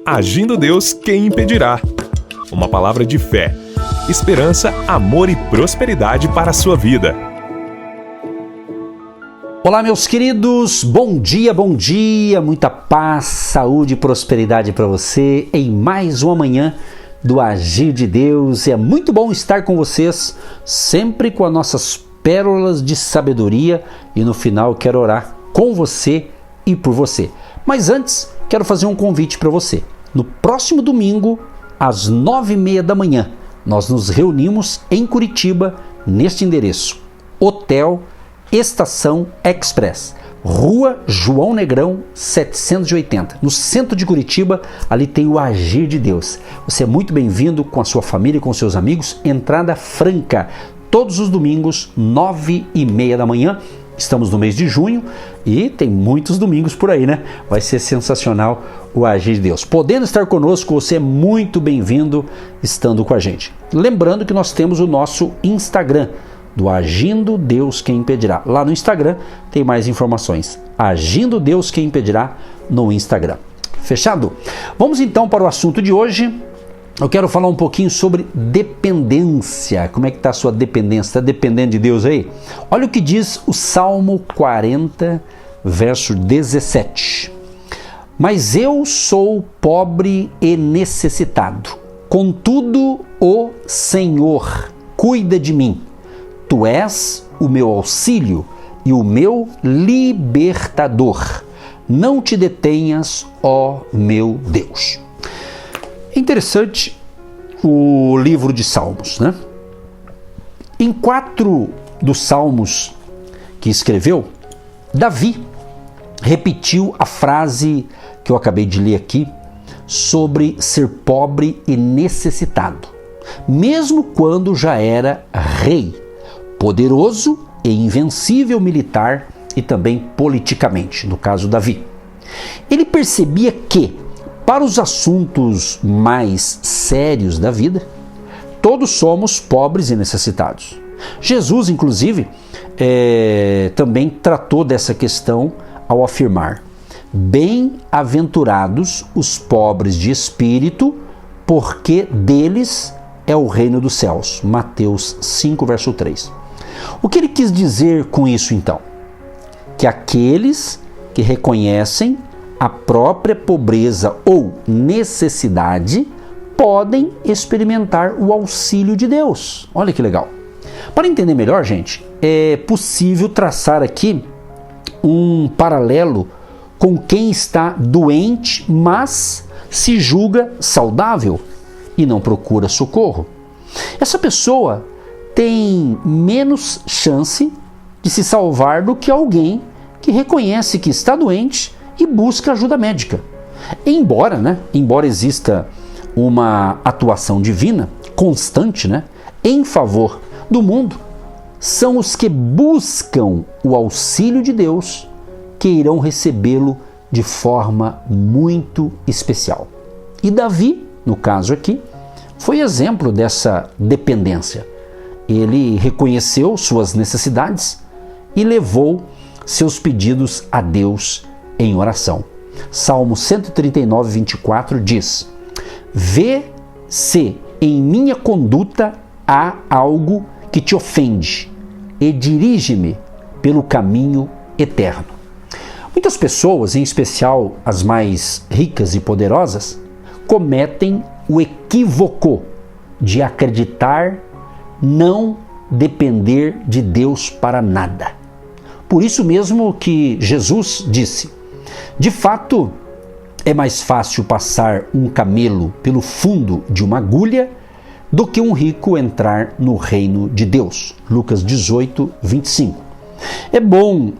Agindo Deus, quem impedirá? Uma palavra de fé, esperança, amor e prosperidade para a sua vida. Olá, meus queridos, bom dia, muita paz, saúde e prosperidade para você em mais uma manhã do Agir de Deus. É muito bom estar com vocês, sempre com as nossas pérolas de sabedoria, e no final quero orar com você e por você. Mas antes, quero fazer um convite para você. No próximo domingo, às 9h30 da manhã, nós nos reunimos em Curitiba, neste endereço: Hotel Estação Express, Rua João Negrão 780, no centro de Curitiba. Ali tem o Agir de Deus. Você é muito bem-vindo com a sua família e com seus amigos. Entrada franca, todos os domingos, 9h30 da manhã. Estamos no mês de junho e tem muitos domingos por aí, né? Vai ser sensacional o Agir de Deus. Podendo estar conosco, você é muito bem-vindo estando com a gente. Lembrando que nós temos o nosso Instagram, do Agindo Deus Quem Impedirá. Lá no Instagram tem mais informações. Agindo Deus Quem Impedirá no Instagram. Fechado? Vamos então para o assunto de hoje. Eu quero falar um pouquinho sobre dependência. Como é que está a sua dependência? Está dependendo de Deus aí? Olha o que diz o Salmo 40, verso 17. Mas eu sou pobre e necessitado, contudo o Senhor cuida de mim. Tu és o meu auxílio e o meu libertador. Não te detenhas, ó meu Deus. Interessante o livro de Salmos, né? Em 4 dos Salmos que escreveu, Davi repetiu a frase que eu acabei de ler aqui sobre ser pobre e necessitado, mesmo quando já era rei, poderoso e invencível militar e também politicamente, no caso Davi. Ele percebia que, para os assuntos mais sérios da vida, todos somos pobres e necessitados. Jesus, inclusive, também tratou dessa questão ao afirmar: bem-aventurados os pobres de espírito, porque deles é o reino dos céus. Mateus 5, verso 3. O que ele quis dizer com isso, então? Que aqueles que reconhecem a própria pobreza ou necessidade podem experimentar o auxílio de Deus. Olha que legal. Para entender melhor, gente, é possível traçar aqui um paralelo com quem está doente, mas se julga saudável e não procura socorro. Essa pessoa tem menos chance de se salvar do que alguém que reconhece que está doente e busca ajuda médica. Embora exista uma atuação divina constante, em favor do mundo, são os que buscam o auxílio de Deus que irão recebê-lo de forma muito especial. E Davi, no caso aqui, foi exemplo dessa dependência. Ele reconheceu suas necessidades e levou seus pedidos a Deus em oração. Salmo 139, 24 diz: vê se em minha conduta há algo que te ofende e dirige-me pelo caminho eterno. Muitas pessoas, em especial as mais ricas e poderosas, cometem o equívoco de acreditar não depender de Deus para nada. Por isso mesmo que Jesus disse: de fato, é mais fácil passar um camelo pelo fundo de uma agulha do que um rico entrar no reino de Deus. Lucas 18, 25. É bom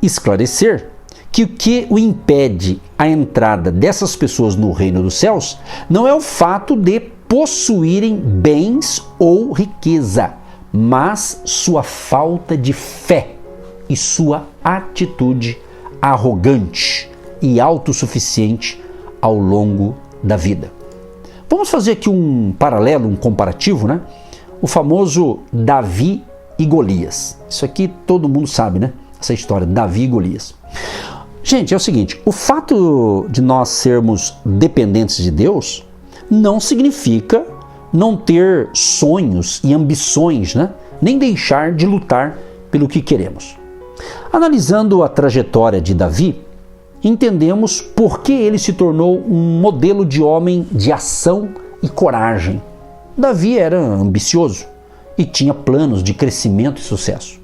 esclarecer que o que o impede a entrada dessas pessoas no reino dos céus não é o fato de possuírem bens ou riqueza, mas sua falta de fé e sua atitude arrogante e autossuficiente ao longo da vida. Vamos fazer aqui um paralelo, um comparativo, O famoso Davi e Golias. Isso aqui todo mundo sabe, essa história, Davi e Golias. Gente, é o seguinte, o fato de nós sermos dependentes de Deus não significa não ter sonhos e ambições, né? Nem deixar de lutar pelo que queremos. Analisando a trajetória de Davi, entendemos por que ele se tornou um modelo de homem de ação e coragem. Davi era ambicioso e tinha planos de crescimento e sucesso.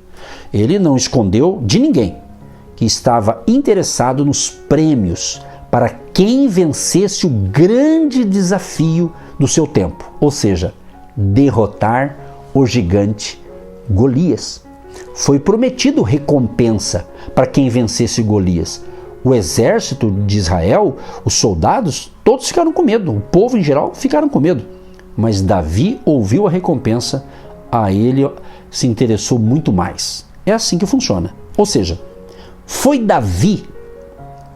Ele não escondeu de ninguém que estava interessado nos prêmios para quem vencesse o grande desafio do seu tempo, ou seja, derrotar o gigante Golias. Foi prometido recompensa para quem vencesse Golias. O exército de Israel, os soldados, todos ficaram com medo, o povo em geral ficaram com medo. Mas Davi ouviu a recompensa, a ele se interessou muito mais. É assim que funciona. Ou seja, foi Davi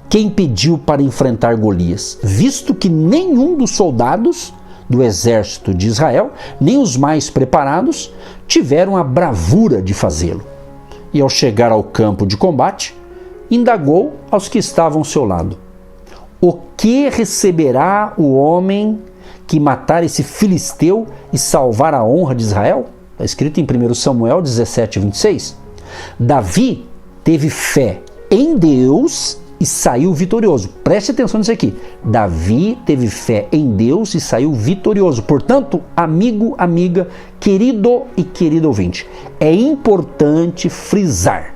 quem pediu para enfrentar Golias, visto que nenhum dos soldados do exército de Israel, nem os mais preparados, tiveram a bravura de fazê-lo. E ao chegar ao campo de combate, indagou aos que estavam ao seu lado: o que receberá o homem que matar esse filisteu e salvar a honra de Israel? Está escrito em 1 Samuel 17, 26. Davi teve fé em Deus e saiu vitorioso. Preste atenção nisso aqui. Davi teve fé em Deus e saiu vitorioso. Portanto, amigo, amiga, querido e querido ouvinte, é importante frisar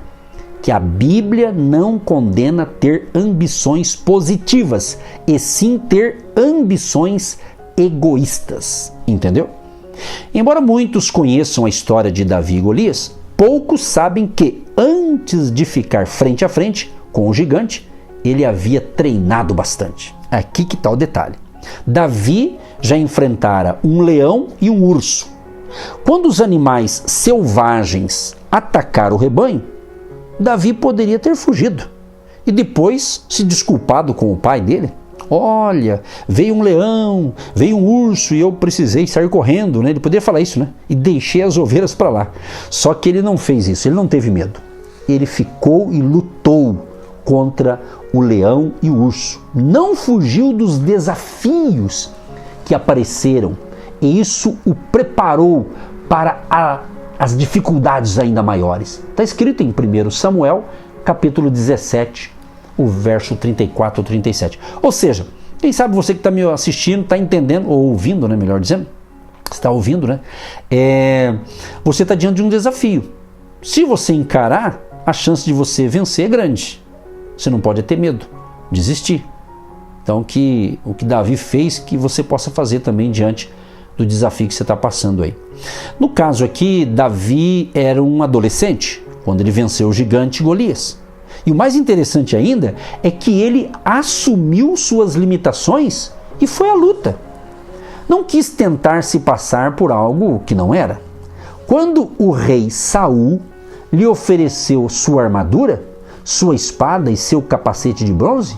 que a Bíblia não condena ter ambições positivas, e sim ter ambições egoístas. Entendeu? Embora muitos conheçam a história de Davi e Golias, poucos sabem que antes de ficar frente a frente com o gigante, ele havia treinado bastante. Aqui que está o detalhe. Davi já enfrentara um leão e um urso. Quando os animais selvagens atacaram o rebanho, Davi poderia ter fugido e depois se desculpado com o pai dele. Olha, veio um leão, veio um urso e eu precisei sair correndo, né? Ele poderia falar isso, né? E deixei as ovelhas para lá. Só que ele não fez isso, ele não teve medo. Ele ficou e lutou contra o leão e o urso. Não fugiu dos desafios que apareceram. E isso o preparou para as dificuldades ainda maiores. Está escrito em 1 Samuel, capítulo 17, o verso 34 ou 37. Ou seja, quem sabe você que está me assistindo, está entendendo, ou ouvindo, né, melhor dizendo, está ouvindo, né? Você está diante de um desafio. Se você encarar, a chance de você vencer é grande. Você não pode ter medo, desistir. Então, o que Davi fez, que você possa fazer também diante do desafio que você está passando aí. No caso aqui, Davi era um adolescente, quando ele venceu o gigante Golias. E o mais interessante ainda é que ele assumiu suas limitações e foi à luta. Não quis tentar se passar por algo que não era. Quando o rei Saul lhe ofereceu sua armadura, sua espada e seu capacete de bronze,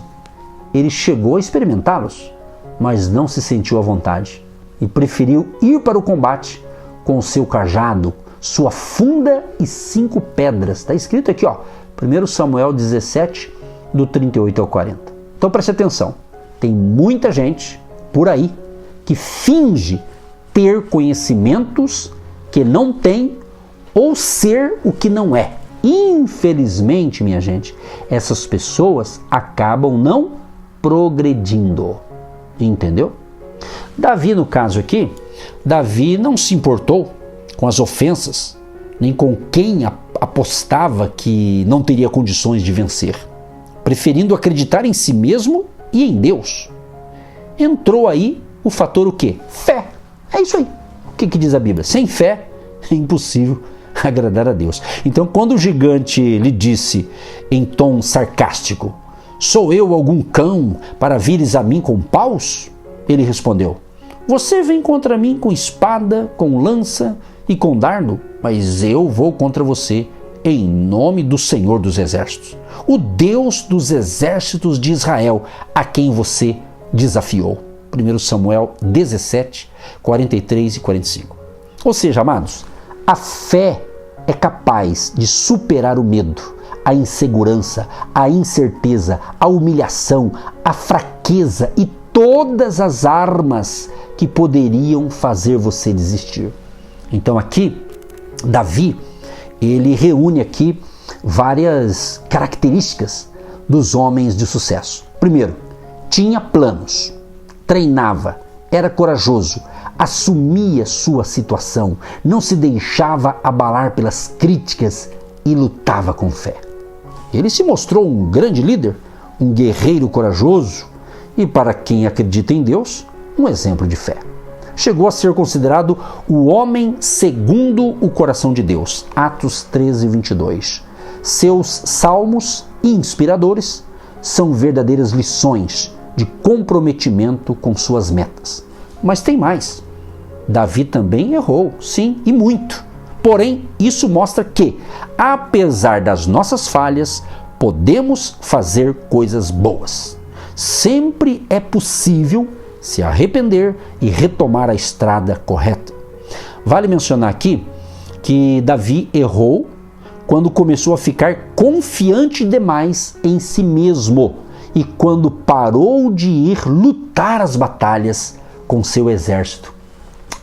ele chegou a experimentá-los, mas não se sentiu à vontade e preferiu ir para o combate com o seu cajado, sua funda e 5 pedras. Está escrito aqui, 1 Samuel 17, do 38 ao 40. Então preste atenção, tem muita gente por aí que finge ter conhecimentos que não tem ou ser o que não é. Infelizmente, minha gente, essas pessoas acabam não progredindo. Entendeu? Davi, no caso aqui, Davi não se importou com as ofensas, nem com quem apostava que não teria condições de vencer, preferindo acreditar em si mesmo e em Deus. Entrou aí o fator o quê? Fé. É isso aí. O que diz a Bíblia? Sem fé é impossível agradar a Deus. Então, quando o gigante lhe disse em tom sarcástico: sou eu algum cão para vires a mim com paus? Ele respondeu: você vem contra mim com espada, com lança e com dardo, mas eu vou contra você em nome do Senhor dos Exércitos, o Deus dos exércitos de Israel, a quem você desafiou. 1 Samuel 17, 43 e 45. Ou seja, amados, a fé é capaz de superar o medo, a insegurança, a incerteza, a humilhação, a fraqueza e todas as armas que poderiam fazer você desistir. Então aqui, Davi, ele reúne aqui várias características dos homens de sucesso. Primeiro, tinha planos, treinava, era corajoso, assumia sua situação, não se deixava abalar pelas críticas e lutava com fé. Ele se mostrou um grande líder, um guerreiro corajoso e, para quem acredita em Deus, um exemplo de fé. Chegou a ser considerado o homem segundo o coração de Deus. Atos 13:22. Seus salmos inspiradores são verdadeiras lições de comprometimento com suas metas. Mas tem mais. Davi também errou, sim, e muito. Porém, isso mostra que, apesar das nossas falhas, podemos fazer coisas boas. Sempre é possível se arrepender e retomar a estrada correta. Vale mencionar aqui que Davi errou quando começou a ficar confiante demais em si mesmo e quando parou de ir lutar as batalhas com seu exército.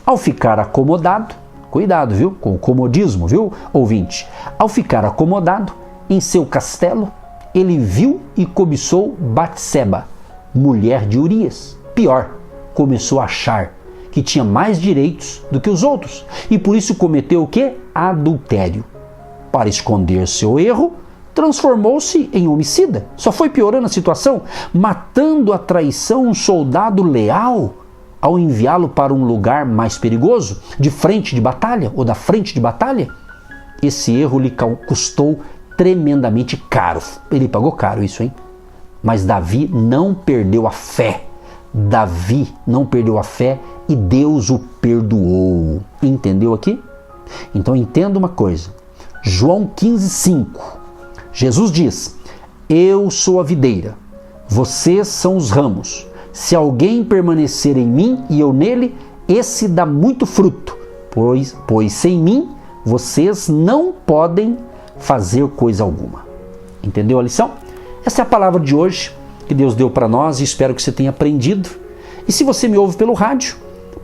Ao ficar acomodado, cuidado, viu, com o comodismo, viu, ouvinte? Ao ficar acomodado em seu castelo, ele viu e cobiçou Batseba, mulher de Urias. Pior, começou a achar que tinha mais direitos do que os outros e por isso cometeu o quê? Adultério. Para esconder seu erro, transformou-se em homicida. Só foi piorando a situação, matando à traição um soldado leal ao enviá-lo para um lugar mais perigoso, de frente de batalha ou da frente de batalha. Esse erro lhe custou tremendamente caro. Ele pagou caro isso, hein? Mas Davi não perdeu a fé. Davi não perdeu a fé e Deus o perdoou. Entendeu aqui? Então entenda uma coisa. João 15:5. Jesus diz: Eu sou a videira, vocês são os ramos. Se alguém permanecer em mim e eu nele, esse dá muito fruto, pois sem mim vocês não podem fazer coisa alguma. Entendeu a lição? Essa é a palavra de hoje que Deus deu para nós e espero que você tenha aprendido. E se você me ouve pelo rádio,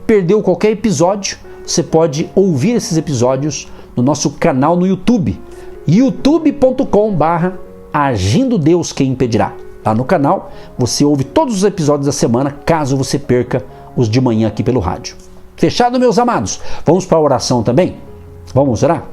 perdeu qualquer episódio, você pode ouvir esses episódios no nosso canal no YouTube, youtube.com/Agindo Deus Quem Impedirá. Lá no canal você ouve todos os episódios da semana, caso você perca os de manhã aqui pelo rádio. Fechado, meus amados? Vamos para a oração também? Vamos orar?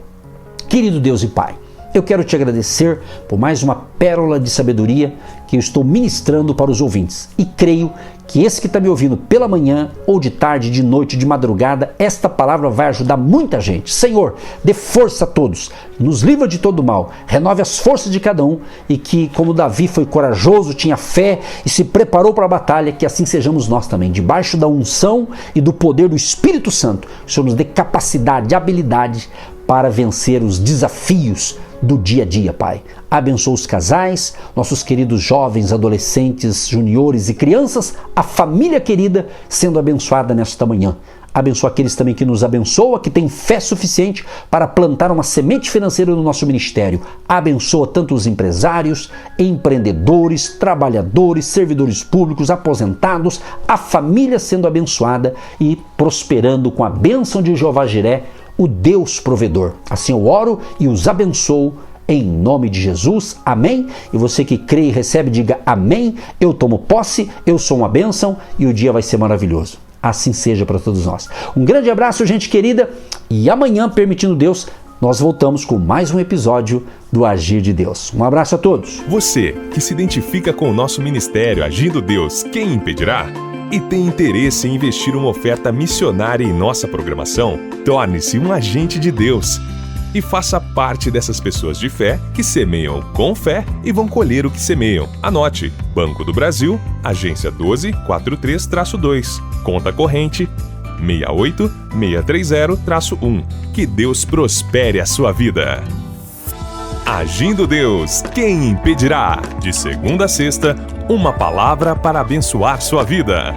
Querido Deus e Pai, eu quero te agradecer por mais uma pérola de sabedoria que eu estou ministrando para os ouvintes. E creio que esse que está me ouvindo pela manhã, ou de tarde, de noite, de madrugada, esta palavra vai ajudar muita gente. Senhor, dê força a todos, nos livra de todo mal, renove as forças de cada um e que, como Davi foi corajoso, tinha fé e se preparou para a batalha, que assim sejamos nós também, debaixo da unção e do poder do Espírito Santo. O Senhor nos dê capacidade, habilidade para vencer os desafios do dia a dia, Pai. Abençoa os casais, nossos queridos jovens, adolescentes, juniores e crianças, a família querida sendo abençoada nesta manhã. Abençoa aqueles também que nos abençoam, que têm fé suficiente para plantar uma semente financeira no nosso ministério. Abençoa tanto os empresários, empreendedores, trabalhadores, servidores públicos, aposentados, a família sendo abençoada e prosperando com a bênção de Jeová Jiré, o Deus provedor. Assim eu oro e os abençoo em nome de Jesus. Amém? E você que crê e recebe, diga amém. Eu tomo posse, eu sou uma bênção e o dia vai ser maravilhoso. Assim seja para todos nós. Um grande abraço, gente querida, e amanhã, permitindo Deus, nós voltamos com mais um episódio do Agir de Deus. Um abraço a todos. Você que se identifica com o nosso ministério Agindo Deus, Quem Impedirá? E tem interesse em investir uma oferta missionária em nossa programação? Torne-se um agente de Deus e faça parte dessas pessoas de fé que semeiam com fé e vão colher o que semeiam. Anote: Banco do Brasil, agência 12432-2, conta corrente 68630-1. Que Deus prospere a sua vida. Agindo Deus, quem impedirá? De segunda a sexta, uma palavra para abençoar sua vida.